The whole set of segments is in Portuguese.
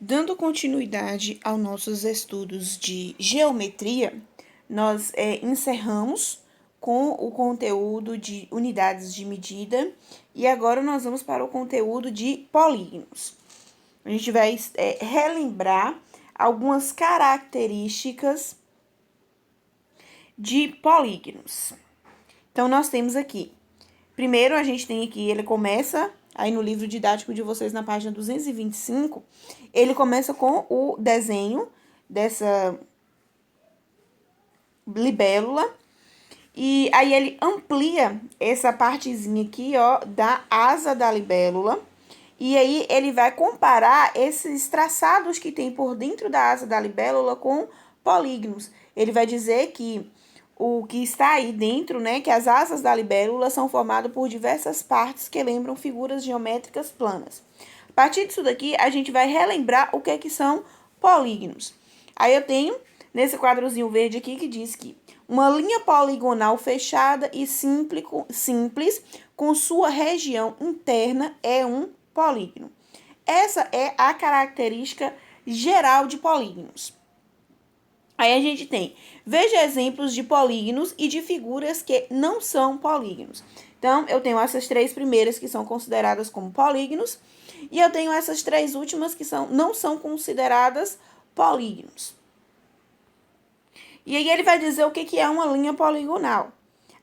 Dando continuidade aos nossos estudos de geometria, nós encerramos com o conteúdo de unidades de medida e agora nós vamos para o conteúdo de polígonos. A gente vai relembrar algumas características de polígonos. Então, nós temos aqui, primeiro a gente tem aqui, ele começa, aí no livro didático de vocês, na página 225, ele começa com o desenho dessa libélula, e aí ele amplia essa partezinha aqui, ó, da asa da libélula, e aí ele vai comparar esses traçados que tem por dentro da asa da libélula com polígonos. Ele vai dizer que o que está aí dentro, né, que as asas da libélula são formadas por diversas partes que lembram figuras geométricas planas. A partir disso daqui, a gente vai relembrar o que são polígonos. Aí eu tenho, nesse quadrozinho verde aqui, que diz que uma linha poligonal fechada e simples com sua região interna é um polígono. Essa é a característica geral de polígonos. Aí a gente tem, veja exemplos de polígonos e de figuras que não são polígonos. Então, eu tenho essas três primeiras que são consideradas como polígonos, e eu tenho essas três últimas que não são consideradas polígonos. E aí ele vai dizer o que é uma linha poligonal.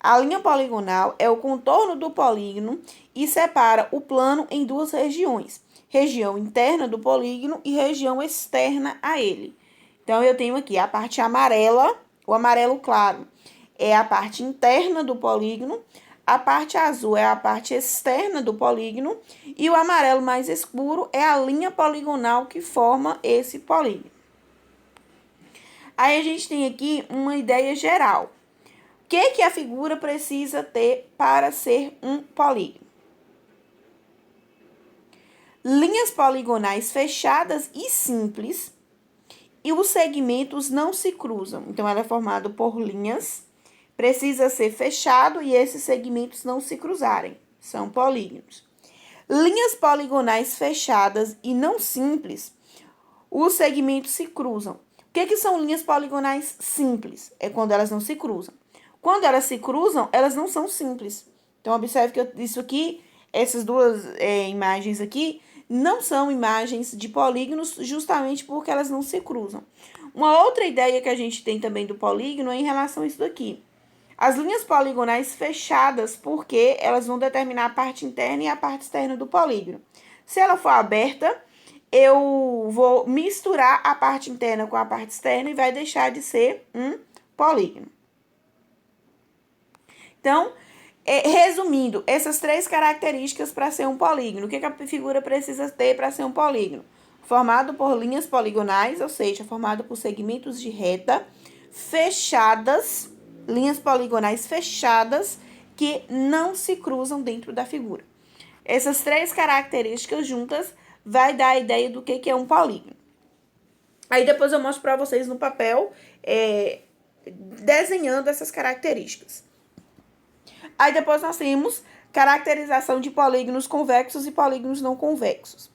A linha poligonal é o contorno do polígono e separa o plano em duas regiões, região interna do polígono e região externa a ele. Então, eu tenho aqui a parte amarela, o amarelo claro é a parte interna do polígono, a parte azul é a parte externa do polígono e o amarelo mais escuro é a linha poligonal que forma esse polígono. Aí, a gente tem aqui uma ideia geral. O que a figura precisa ter para ser um polígono? Linhas poligonais fechadas e simples, e os segmentos não se cruzam. Então, ela é formada por linhas, precisa ser fechado e esses segmentos não se cruzarem. São polígonos. Linhas poligonais fechadas e não simples, os segmentos se cruzam. O que são linhas poligonais simples? É quando elas não se cruzam. Quando elas se cruzam, elas não são simples. Então, observe que isso aqui, essas duas imagens aqui, não são imagens de polígonos justamente porque elas não se cruzam. Uma outra ideia que a gente tem também do polígono é em relação a isso daqui. As linhas poligonais fechadas, porque elas vão determinar a parte interna e a parte externa do polígono. Se ela for aberta, eu vou misturar a parte interna com a parte externa e vai deixar de ser um polígono. Então, resumindo, essas três características para ser um polígono. O que a figura precisa ter para ser um polígono? Formado por linhas poligonais, ou seja, formado por segmentos de reta fechadas, linhas poligonais fechadas que não se cruzam dentro da figura. Essas três características juntas vai dar a ideia do que é um polígono. Aí depois eu mostro para vocês no papel, desenhando essas características. Aí depois nós temos caracterização de polígonos convexos e polígonos não convexos.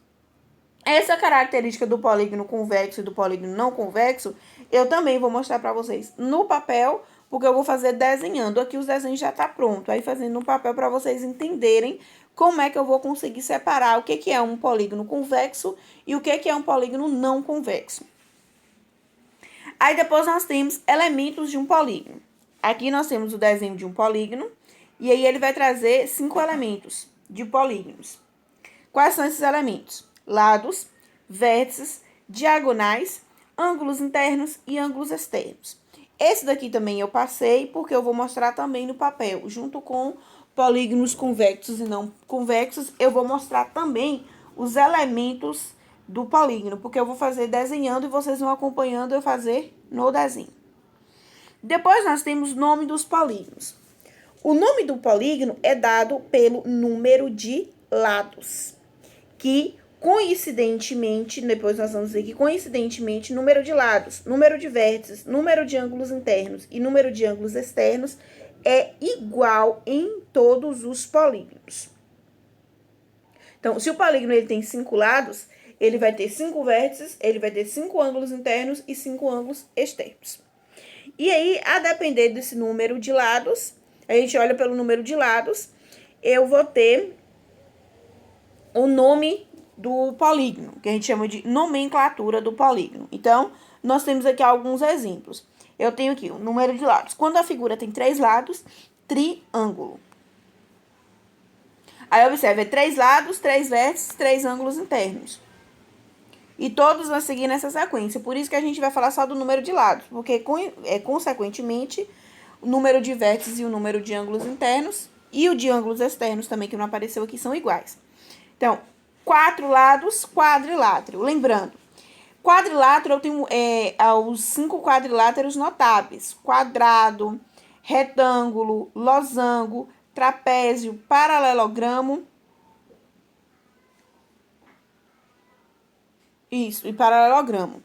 Essa característica do polígono convexo e do polígono não convexo, eu também vou mostrar para vocês no papel, porque eu vou fazer desenhando. Aqui os desenhos já tá pronto, aí fazendo no papel para vocês entenderem como é que eu vou conseguir separar o que é um polígono convexo e o que é um polígono não convexo. Aí depois nós temos elementos de um polígono. Aqui nós temos o desenho de um polígono, e aí ele vai trazer 5 elementos de polígonos. Quais são esses elementos? Lados, vértices, diagonais, ângulos internos e ângulos externos. Esse daqui também eu passei, porque eu vou mostrar também no papel, junto com polígonos convexos e não convexos, eu vou mostrar também os elementos do polígono, porque eu vou fazer desenhando e vocês vão acompanhando eu fazer no desenho. Depois nós temos o nome dos polígonos. O nome do polígono é dado pelo número de lados, que coincidentemente, depois nós vamos dizer que coincidentemente, número de lados, número de vértices, número de ângulos internos e número de ângulos externos é igual em todos os polígonos. Então, se o polígono ele tem 5 lados, ele vai ter 5 vértices, ele vai ter 5 ângulos internos e 5 ângulos externos. E aí, a depender desse número de lados, a gente olha pelo número de lados, eu vou ter o nome do polígono, que a gente chama de nomenclatura do polígono. Então, nós temos aqui alguns exemplos. Eu tenho aqui o número de lados. Quando a figura tem 3 lados, triângulo. Aí, observe, 3 lados, 3 vértices, 3 ângulos internos. E todos vão seguir nessa sequência. Por isso que a gente vai falar só do número de lados, porque, consequentemente, o número de vértices e o número de ângulos internos e o de ângulos externos também, que não apareceu aqui, são iguais. Então, 4 lados, quadrilátero. Lembrando, quadrilátero eu tenho os 5 quadriláteros notáveis: quadrado, retângulo, losango, trapézio, paralelogramo. Isso, e paralelogramo.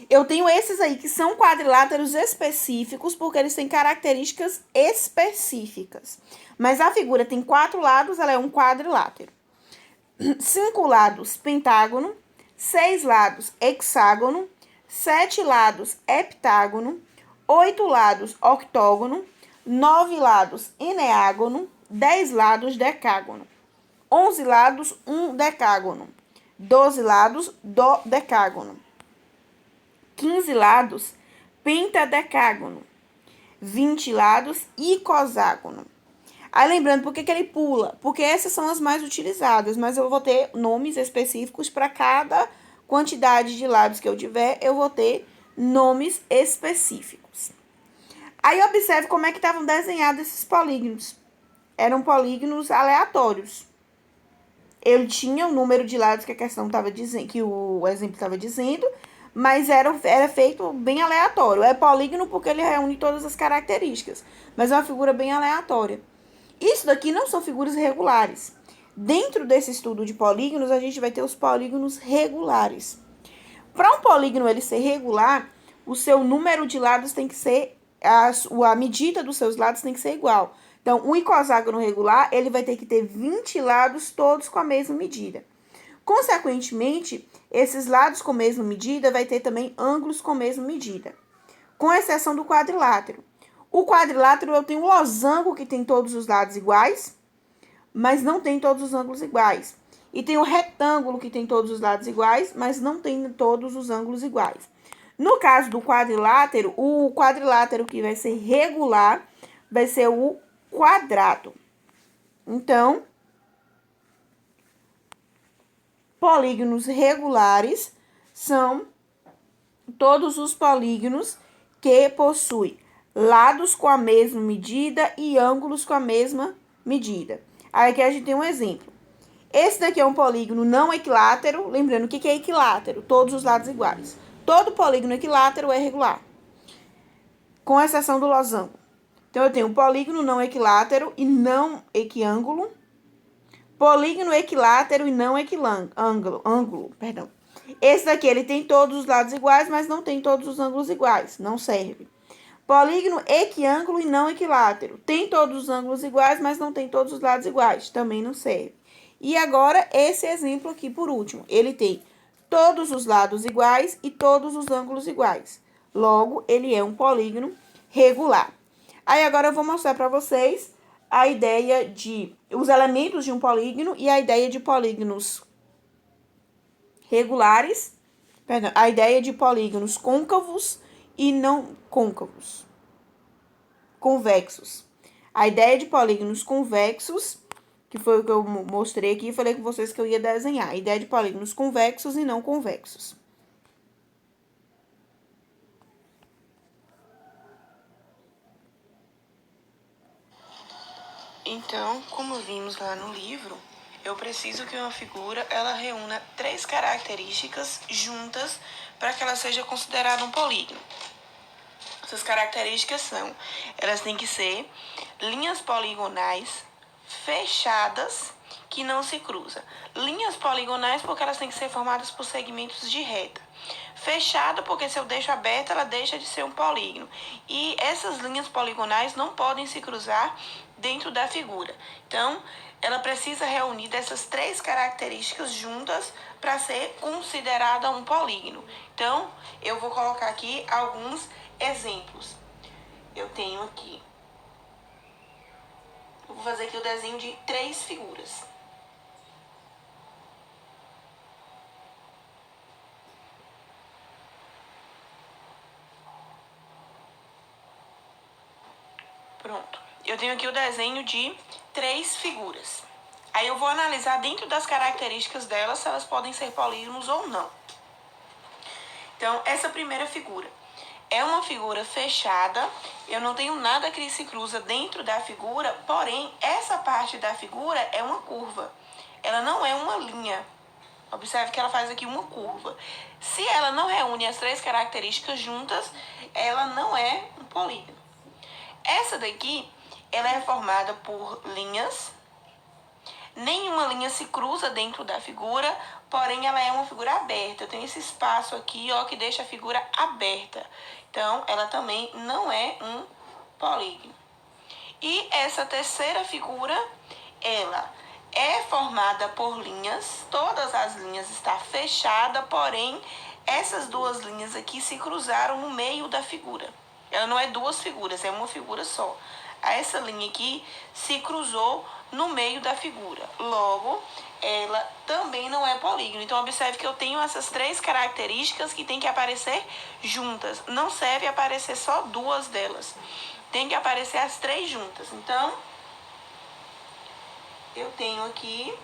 Eu tenho esses aí que são quadriláteros específicos, porque eles têm características específicas. Mas a figura tem 4 lados, ela é um quadrilátero. 5 lados, pentágono. 6 lados, hexágono. 7 lados, heptágono. 8 lados, octógono. 9 lados, eneágono. 10 lados, decágono. 11 lados, um decágono. 12 lados, dodecágono. 15 lados, pentadecágono. 20 lados, icoságono. Aí, lembrando, por que ele pula? Porque essas são as mais utilizadas, mas eu vou ter nomes específicos para cada quantidade de lados que eu tiver, eu vou ter nomes específicos. Aí, observe como é que estavam desenhados esses polígonos. Eram polígonos aleatórios. Ele tinha o número de lados que a questão estava dizendo, que o exemplo estava dizendo, mas era feito bem aleatório. É polígono porque ele reúne todas as características, mas é uma figura bem aleatória. Isso daqui não são figuras regulares. Dentro desse estudo de polígonos, a gente vai ter os polígonos regulares. Para um polígono ele ser regular, o seu número de lados tem que ser, a medida dos seus lados tem que ser igual. Então, um icoságono regular, ele vai ter que ter 20 lados todos com a mesma medida. Consequentemente, esses lados com a mesma medida vai ter também ângulos com a mesma medida, com exceção do quadrilátero. O quadrilátero, eu tenho um losango que tem todos os lados iguais, mas não tem todos os ângulos iguais. E tem o retângulo que tem todos os lados iguais, mas não tem todos os ângulos iguais. No caso do quadrilátero, o quadrilátero que vai ser regular vai ser o quadrado. Então, polígonos regulares são todos os polígonos que possuem lados com a mesma medida e ângulos com a mesma medida. Aí aqui a gente tem um exemplo. Esse daqui é um polígono não equilátero. Lembrando, o que é equilátero? Todos os lados iguais. Todo polígono equilátero é regular, com exceção do losango. Então, eu tenho um polígono não equilátero e não equiângulo, polígono equilátero e não ângulo. Esse daqui, ele tem todos os lados iguais, mas não tem todos os ângulos iguais, não serve. Polígono equiângulo e não equilátero, tem todos os ângulos iguais, mas não tem todos os lados iguais, também não serve. E agora, esse exemplo aqui, por último, ele tem todos os lados iguais e todos os ângulos iguais. Logo, ele é um polígono regular. Aí, agora eu vou mostrar para vocês a ideia de os elementos de um polígono e a ideia de polígonos regulares, a ideia de polígonos côncavos e não côncavos, convexos. A ideia de polígonos convexos, que foi o que eu mostrei aqui, falei com vocês que eu ia desenhar. A ideia de polígonos convexos e não convexos. Então, como vimos lá no livro, eu preciso que uma figura ela reúna 3 características juntas para que ela seja considerada um polígono. Essas características são, elas têm que ser linhas poligonais fechadas que não se cruzam. Linhas poligonais porque elas têm que ser formadas por segmentos de reta. Fechada porque se eu deixo aberta, ela deixa de ser um polígono. E essas linhas poligonais não podem se cruzar dentro da figura. Então, ela precisa reunir dessas três características juntas para ser considerada um polígono. Então, eu vou colocar aqui alguns exemplos. Eu tenho aqui, eu vou fazer aqui o desenho de 3 figuras. Pronto. Eu tenho aqui o desenho de 3 figuras. Aí eu vou analisar dentro das características delas se elas podem ser polígonos ou não. Então, essa primeira figura é uma figura fechada. Eu não tenho nada que se cruza dentro da figura, porém, essa parte da figura é uma curva. Ela não é uma linha. Observe que ela faz aqui uma curva. Se ela não reúne as 3 características juntas, ela não é um polígono. Essa daqui, ela é formada por linhas. Nenhuma linha se cruza dentro da figura, porém ela é uma figura aberta. Eu tenho esse espaço aqui, ó, que deixa a figura aberta. Então, ela também não é um polígono. E essa terceira figura, ela é formada por linhas. Todas as linhas estão fechadas, porém essas 2 linhas aqui se cruzaram no meio da figura. Ela não é 2 figuras, é uma figura só. Essa linha aqui se cruzou no meio da figura. Logo, ela também não é polígono. Então, observe que eu tenho essas 3 características que tem que aparecer juntas. Não serve aparecer só 2 delas. Tem que aparecer as 3 juntas. Então, eu tenho aqui...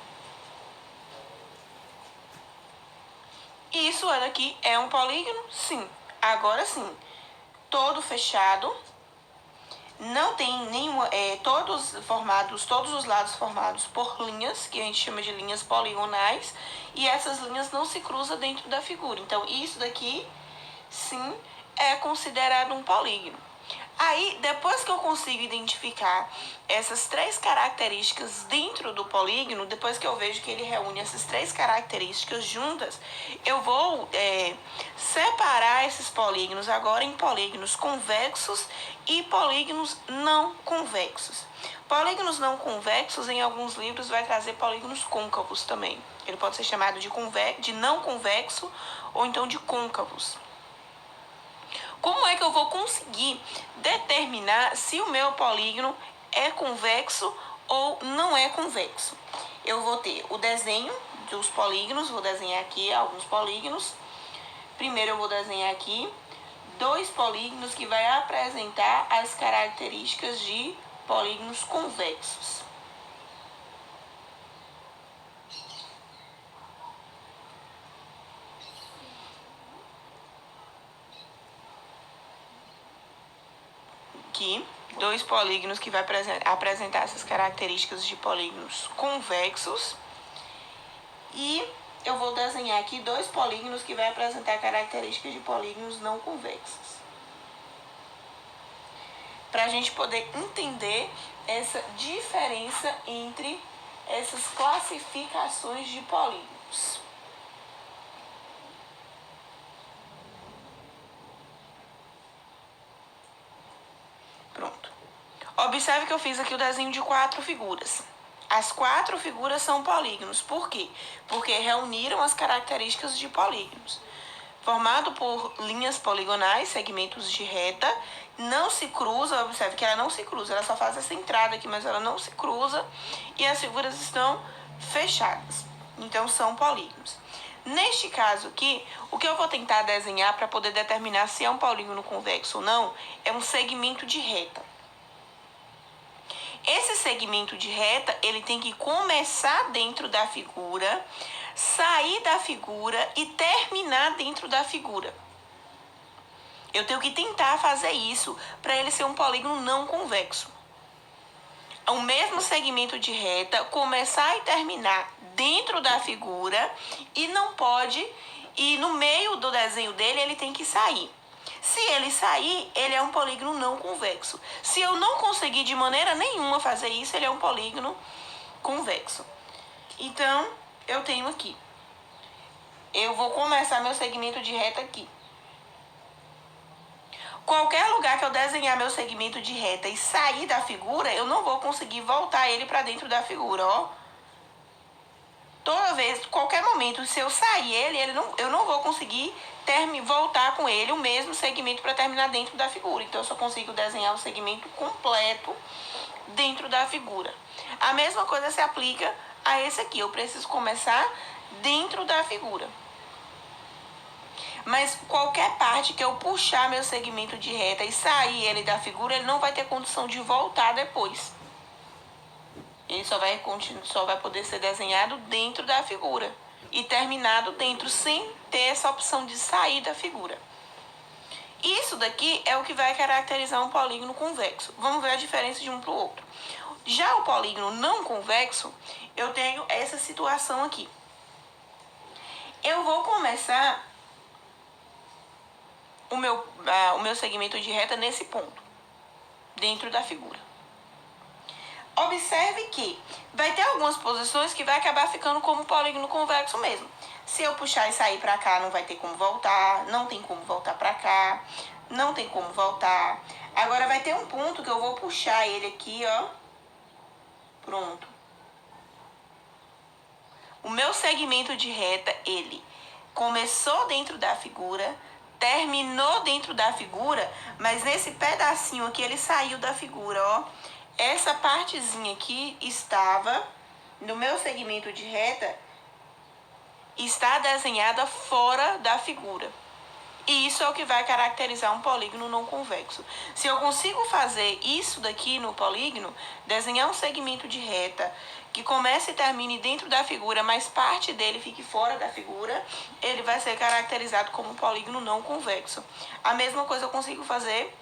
Isso aqui é um polígono? Sim. Agora sim. Todo fechado, não tem nenhuma, todos os lados formados por linhas, que a gente chama de linhas poligonais, e essas linhas não se cruzam dentro da figura. Então, isso daqui, sim, é considerado um polígono. Aí, depois que eu consigo identificar essas 3 características dentro do polígono, depois que eu vejo que ele reúne essas 3 características juntas, eu vou separar esses polígonos agora em polígonos convexos e polígonos não convexos. Polígonos não convexos, em alguns livros, vai trazer polígonos côncavos também. Ele pode ser chamado de não convexo ou então de côncavos. Como é que eu vou conseguir determinar se o meu polígono é convexo ou não é convexo? Eu vou ter o desenho dos polígonos, vou desenhar aqui alguns polígonos. Primeiro eu vou desenhar aqui 2 polígonos que vai apresentar as características de polígonos convexos. Aqui, 2 polígonos que vai apresentar essas características de polígonos convexos. E eu vou desenhar aqui 2 polígonos que vai apresentar características de polígonos não convexos. Para a gente poder entender essa diferença entre essas classificações de polígonos. Pronto. Observe que eu fiz aqui o desenho de 4 figuras. As 4 figuras são polígonos. Por quê? Porque reuniram as características de polígonos. Formado por linhas poligonais, segmentos de reta, não se cruza, observe que ela não se cruza, ela só faz essa entrada aqui, mas ela não se cruza, e as figuras estão fechadas. Então, são polígonos. Neste caso aqui, o que eu vou tentar desenhar para poder determinar se é um polígono convexo ou não, é um segmento de reta. Esse segmento de reta, ele tem que começar dentro da figura, sair da figura e terminar dentro da figura. Eu tenho que tentar fazer isso para ele ser um polígono não convexo. O mesmo segmento de reta, começar e terminar dentro da figura e não pode, e no meio do desenho dele ele tem que sair. Se ele sair, ele é um polígono não convexo. Se eu não conseguir de maneira nenhuma fazer isso, ele é um polígono convexo. Então, eu tenho aqui. Eu vou começar meu segmento de reta aqui. Qualquer lugar que eu desenhar meu segmento de reta e sair da figura, eu não vou conseguir voltar ele para dentro da figura, ó. Toda vez, qualquer momento, se eu sair eu não vou conseguir voltar com ele o mesmo segmento para terminar dentro da figura. Então, eu só consigo desenhar o segmento completo dentro da figura. A mesma coisa se aplica a esse aqui. Eu preciso começar dentro da figura. Mas qualquer parte que eu puxar meu segmento de reta e sair ele da figura, ele não vai ter condição de voltar depois. Ele só vai poder ser desenhado dentro da figura e terminado dentro, sem ter essa opção de sair da figura. Isso daqui é o que vai caracterizar um polígono convexo. Vamos ver a diferença de um para o outro. Já o polígono não convexo, eu tenho essa situação aqui. Eu vou começar o meu segmento de reta nesse ponto, dentro da figura. Observe que vai ter algumas posições que vai acabar ficando como polígono convexo mesmo. Se eu puxar e sair para cá, não vai ter como voltar, não tem como voltar para cá, não tem como voltar. Agora vai ter um ponto que eu vou puxar ele aqui, ó. Pronto. O meu segmento de reta, ele começou dentro da figura, terminou dentro da figura, mas nesse pedacinho aqui ele saiu da figura, ó. Essa partezinha aqui estava, no meu segmento de reta, está desenhada fora da figura. E isso é o que vai caracterizar um polígono não convexo. Se eu consigo fazer isso daqui no polígono, desenhar um segmento de reta que comece e termine dentro da figura, mas parte dele fique fora da figura, ele vai ser caracterizado como um polígono não convexo. A mesma coisa eu consigo fazer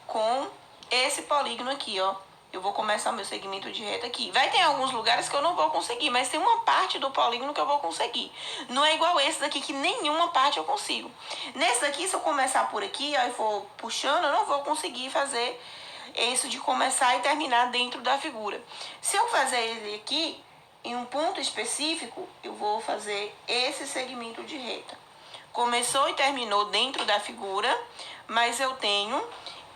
com esse polígono aqui, ó. Eu vou começar o meu segmento de reta aqui. Vai ter alguns lugares que eu não vou conseguir, mas tem uma parte do polígono que eu vou conseguir. Não é igual esse daqui, que nenhuma parte eu consigo. Nesse daqui, se eu começar por aqui, ó, e for puxando, eu não vou conseguir fazer isso de começar e terminar dentro da figura. Se eu fazer ele aqui, em um ponto específico, eu vou fazer esse segmento de reta. Começou e terminou dentro da figura, mas eu tenho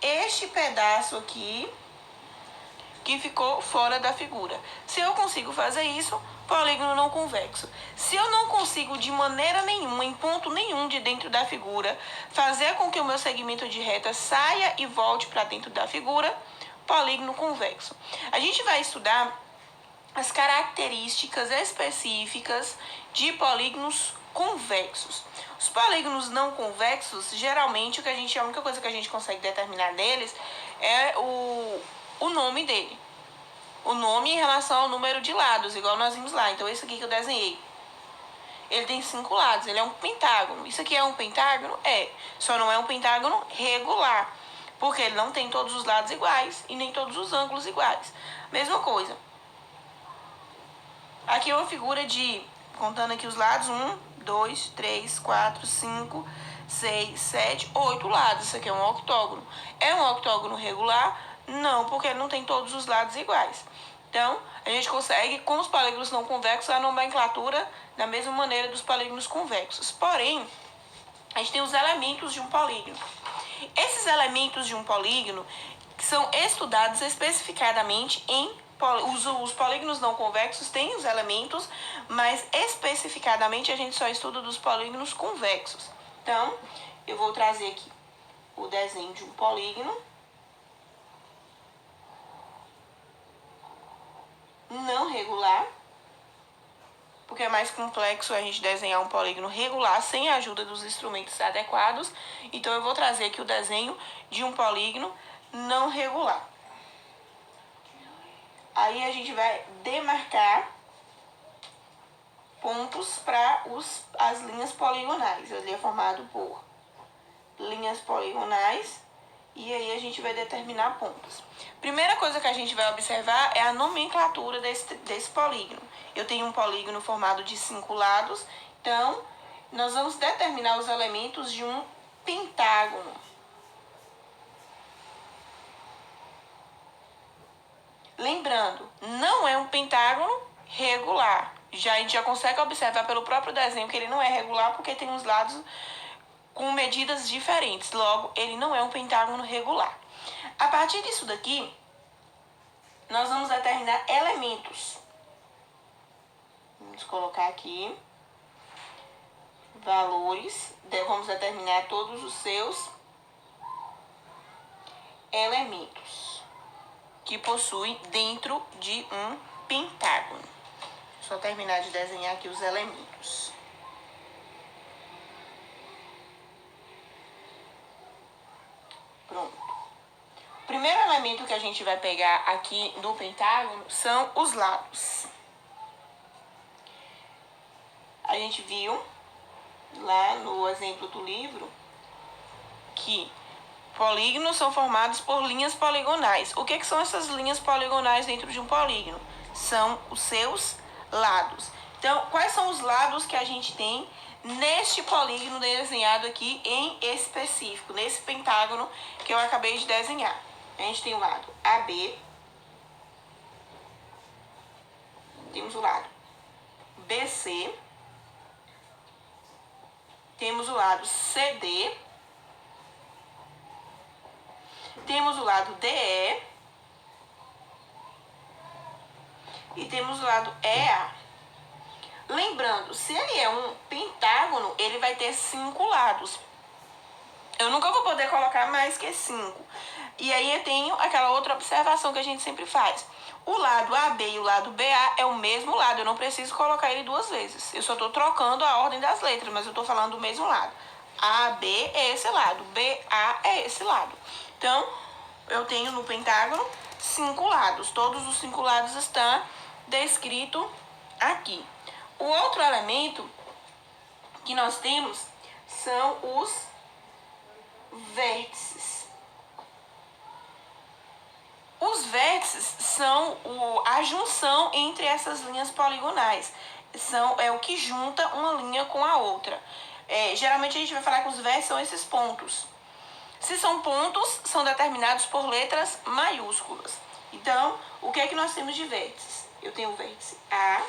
este pedaço aqui que ficou fora da figura. Se eu consigo fazer isso, polígono não convexo. Se eu não consigo de maneira nenhuma, em ponto nenhum de dentro da figura, fazer com que o meu segmento de reta saia e volte para dentro da figura, polígono convexo. A gente vai estudar as características específicas de polígonos convexos. Os polígonos não convexos, geralmente a única coisa que a gente consegue determinar deles é o nome dele. O nome em relação ao número de lados, igual nós vimos lá. Então, esse aqui que eu desenhei, ele tem 5 lados, ele é um pentágono. Isso aqui é um pentágono? É. Só não é um pentágono regular, porque ele não tem todos os lados iguais e nem todos os ângulos iguais. Mesma coisa. Aqui é uma figura de, contando aqui os lados, 1, 2, 3, 4, 5, 6, 7, 8 lados. Isso aqui é um octógono. É um octógono regular? Não, porque ele não tem todos os lados iguais. Então, a gente consegue, com os polígonos não convexos, a nomenclatura da mesma maneira dos polígonos convexos. Porém, a gente tem os elementos de um polígono. Esses elementos de um polígono são estudados especificadamente em os polígonos não convexos têm os elementos, mas especificadamente a gente só estuda dos polígonos convexos. Então, eu vou trazer aqui o desenho de um polígono não regular, porque é mais complexo a gente desenhar um polígono regular sem a ajuda dos instrumentos adequados. Então, eu vou trazer aqui o desenho de um polígono não regular. Aí a gente vai demarcar pontos para as linhas poligonais. Ele é formado por linhas poligonais e aí a gente vai determinar pontos. Primeira coisa que a gente vai observar é a nomenclatura desse polígono. Eu tenho um polígono formado de 5 lados, então nós vamos determinar os elementos de um pentágono. Lembrando, não é um pentágono regular. A gente já consegue observar pelo próprio desenho que ele não é regular, porque tem uns lados com medidas diferentes. Logo, ele não é um pentágono regular. A partir disso daqui, nós vamos determinar elementos. Vamos colocar aqui valores. Vamos determinar todos os seus elementos que possuem dentro de um pentágono. Só terminar de desenhar aqui os elementos. Pronto. O primeiro elemento que a gente vai pegar aqui do pentágono são os lados. A gente viu lá no exemplo do livro que polígonos são formados por linhas poligonais. O que são essas linhas poligonais dentro de um polígono? São os seus lados. Então, quais são os lados que a gente tem neste polígono desenhado aqui em específico, nesse pentágono que eu acabei de desenhar? A gente tem o lado AB, temos o lado BC, temos o lado CD, temos o lado DE e temos o lado EA. Lembrando, se ele é um pentágono, ele vai ter 5 lados. Eu nunca vou poder colocar mais que 5. E aí eu tenho aquela outra observação que a gente sempre faz. O lado AB e o lado BA é o mesmo lado. Eu não preciso colocar ele 2 vezes. Eu só estou trocando a ordem das letras, mas eu estou falando do mesmo lado. AB é esse lado, BA é esse lado. Então, eu tenho no pentágono 5 lados. Todos os 5 lados estão descritos aqui. O outro elemento que nós temos são os vértices. Os vértices são a junção entre essas linhas poligonais. É o que junta uma linha com a outra. Geralmente a gente vai falar que os vértices são esses pontos. Se são pontos, são determinados por letras maiúsculas. Então, o que é que nós temos de vértices? Eu tenho o vértice A,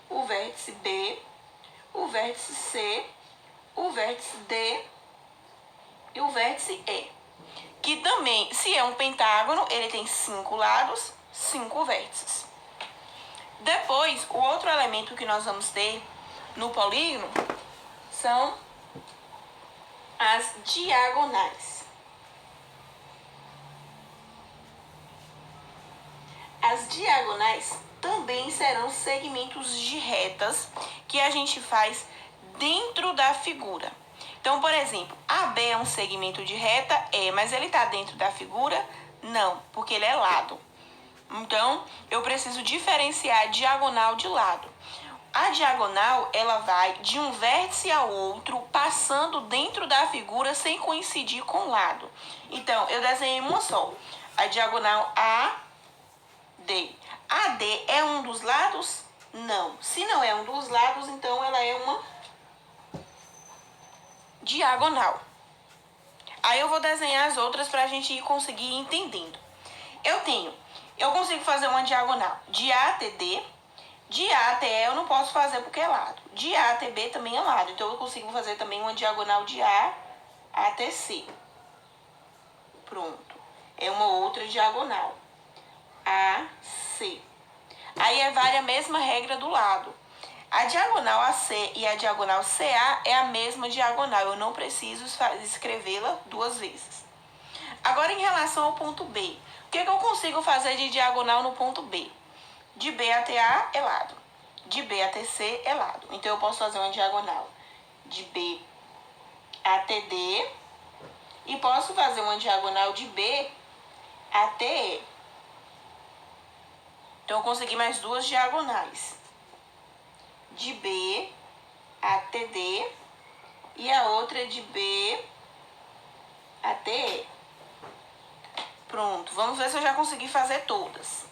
o vértice B, o vértice C, o vértice D e o vértice E. Que também, se é um pentágono, ele tem 5 lados, 5 vértices. Depois, o outro elemento que nós vamos ter no polígono são as diagonais. As diagonais também serão segmentos de retas que a gente faz dentro da figura. Então, por exemplo, AB é um segmento de reta? Mas ele está dentro da figura? Não, porque ele é lado. Então, eu preciso diferenciar diagonal de lado. A diagonal, ela vai de um vértice ao outro, passando dentro da figura sem coincidir com o lado. Então, eu desenhei uma só. A diagonal AD. AD é um dos lados? Não. Se não é um dos lados, então ela é uma diagonal. Aí eu vou desenhar as outras para a gente ir conseguir ir entendendo. Eu consigo fazer uma diagonal de A até D. De A até E eu não posso fazer porque é lado. De A até B também é lado. Então eu consigo fazer também uma diagonal de A até C. Pronto. É uma outra diagonal. A, C. Aí vale a mesma regra do lado. A diagonal AC e a diagonal CA é a mesma diagonal. Eu não preciso escrevê-la 2 vezes. Agora, em relação ao ponto B. O que eu consigo fazer de diagonal no ponto B? De B até A é lado. De B até C é lado. Então, eu posso fazer uma diagonal de B até D. E posso fazer uma diagonal de B até E. Então, eu consegui mais 2 diagonais. De B até D e a outra de B até E. Pronto, vamos ver se eu já consegui fazer todas.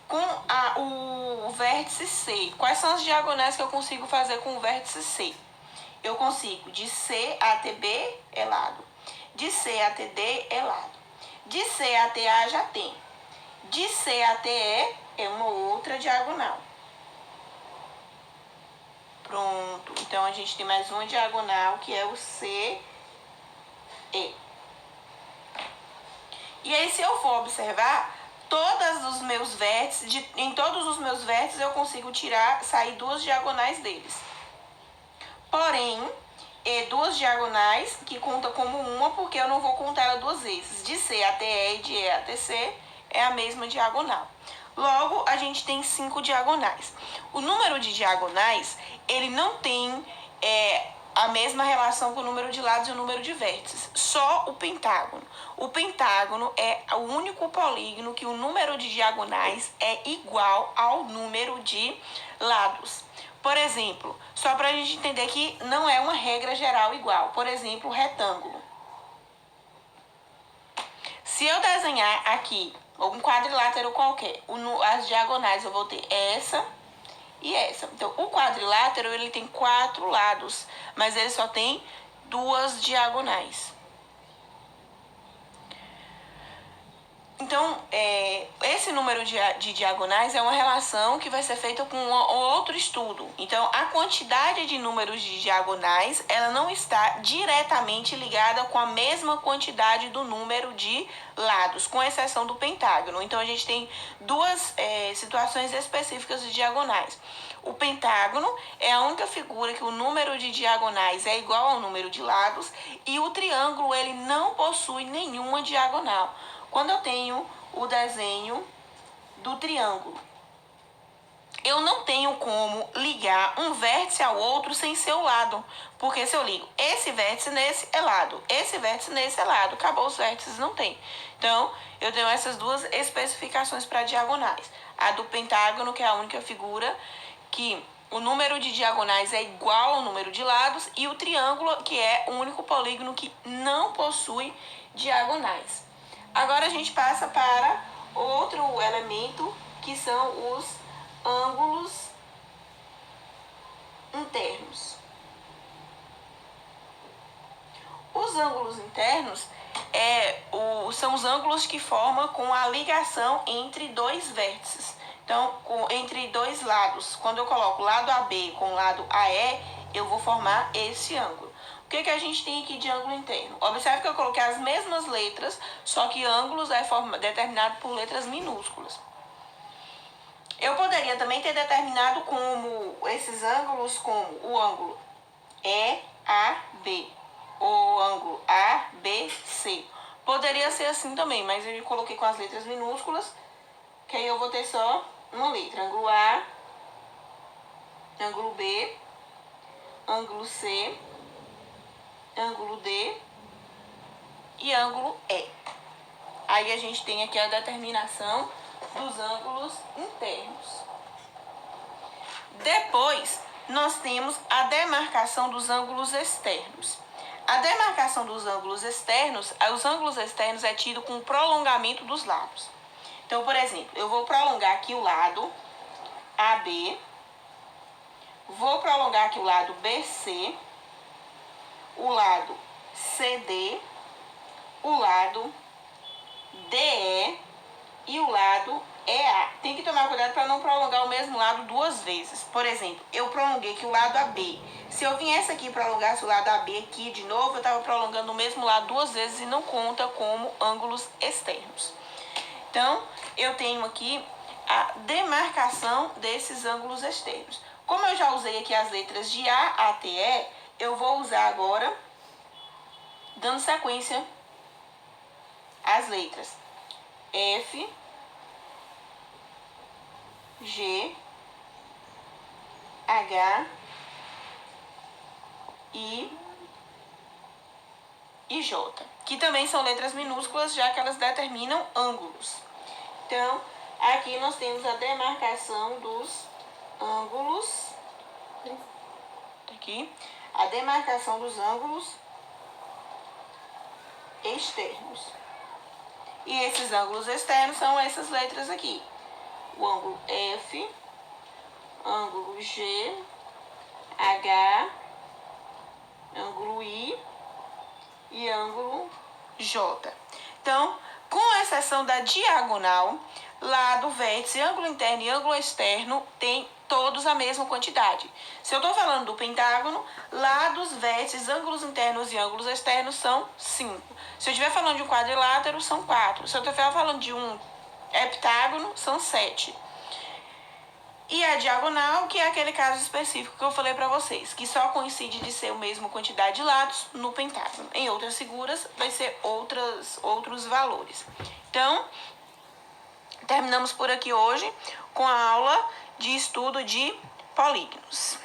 Com o vértice C, quais são as diagonais que eu consigo fazer com o vértice C? Eu consigo de C até B é lado. De C até D é lado. De C até A já tem. De C até E é uma outra diagonal. Pronto, então a gente tem mais uma diagonal que é o C E. E aí, se eu for observar, em todos os meus vértices eu consigo sair duas diagonais deles. Porém, duas diagonais que conta como uma, porque eu não vou contar ela duas vezes. De C até E e de E até C é a mesma diagonal. Logo, a gente tem 5 diagonais. O número de diagonais, ele não tem a mesma relação com o número de lados e o número de vértices. Só o pentágono. O pentágono é o único polígono que o número de diagonais é igual ao número de lados. Por exemplo, só para a gente entender que não é uma regra geral igual. Por exemplo, retângulo. Se eu desenhar aqui um quadrilátero qualquer, as diagonais eu vou ter essa e essa. Então, o quadrilátero ele tem 4 lados, mas ele só tem 2 diagonais. Então, esse número de diagonais é uma relação que vai ser feita com outro estudo. Então, a quantidade de números de diagonais, ela não está diretamente ligada com a mesma quantidade do número de lados, com exceção do pentágono. Então, a gente tem duas situações específicas de diagonais. O pentágono é a única figura que o número de diagonais é igual ao número de lados, e o triângulo ele não possui nenhuma diagonal. Quando eu tenho o desenho do triângulo, eu não tenho como ligar um vértice ao outro sem ser o lado. Porque se eu ligo esse vértice nesse é lado, esse vértice nesse é lado, acabou os vértices, não tem. Então, eu tenho essas duas especificações para diagonais. A do pentágono, que é a única figura que o número de diagonais é igual ao número de lados, e o triângulo, que é o único polígono que não possui diagonais. Agora a gente passa para outro elemento, que são os ângulos internos. Os ângulos internos são os ângulos que formam com a ligação entre dois vértices. Então, entre dois lados. Quando eu coloco lado AB com lado AE, eu vou formar esse ângulo. O que a gente tem aqui de ângulo interno? Observe que eu coloquei as mesmas letras, só que ângulos é determinado por letras minúsculas. Eu poderia também ter determinado como esses ângulos como o ângulo EAB, ou ângulo ABC. Poderia ser assim também, mas eu coloquei com as letras minúsculas, que aí eu vou ter só uma letra. Ângulo A, ângulo B, ângulo C, ângulo D e ângulo E. Aí a gente tem aqui a determinação dos ângulos internos. Depois, nós temos a demarcação dos ângulos externos. A demarcação dos ângulos externos, os ângulos externos é tido com o prolongamento dos lados. Então, por exemplo, eu vou prolongar aqui o lado AB, vou prolongar aqui o lado BC, o lado CD, o lado DE e o lado EA. Tem que tomar cuidado para não prolongar o mesmo lado duas vezes. Por exemplo, eu prolonguei aqui o lado AB. Se eu viesse aqui e prolongasse o lado AB aqui de novo, eu estava prolongando o mesmo lado duas vezes e não conta como ângulos externos. Então, eu tenho aqui a demarcação desses ângulos externos. Como eu já usei aqui as letras de A até E, eu vou usar agora, dando sequência às letras F, G, H, I e J, que também são letras minúsculas, já que elas determinam ângulos. Então, aqui nós temos a demarcação dos ângulos. Aqui, a demarcação dos ângulos externos. E esses ângulos externos são essas letras aqui. O ângulo F, ângulo G, H, ângulo I e ângulo J. Então, com exceção da diagonal, lado, vértice, ângulo interno e ângulo externo tem todos a mesma quantidade. Se eu estou falando do pentágono, lados, vértices, ângulos internos e ângulos externos são 5. Se eu estiver falando de um quadrilátero, são 4. Se eu estiver falando de um heptágono, são 7. E a diagonal, que é aquele caso específico que eu falei para vocês, que só coincide de ser a mesma quantidade de lados no pentágono. Em outras figuras, vai ser outros valores. Então, terminamos por aqui hoje com a aula de estudo de polígonos.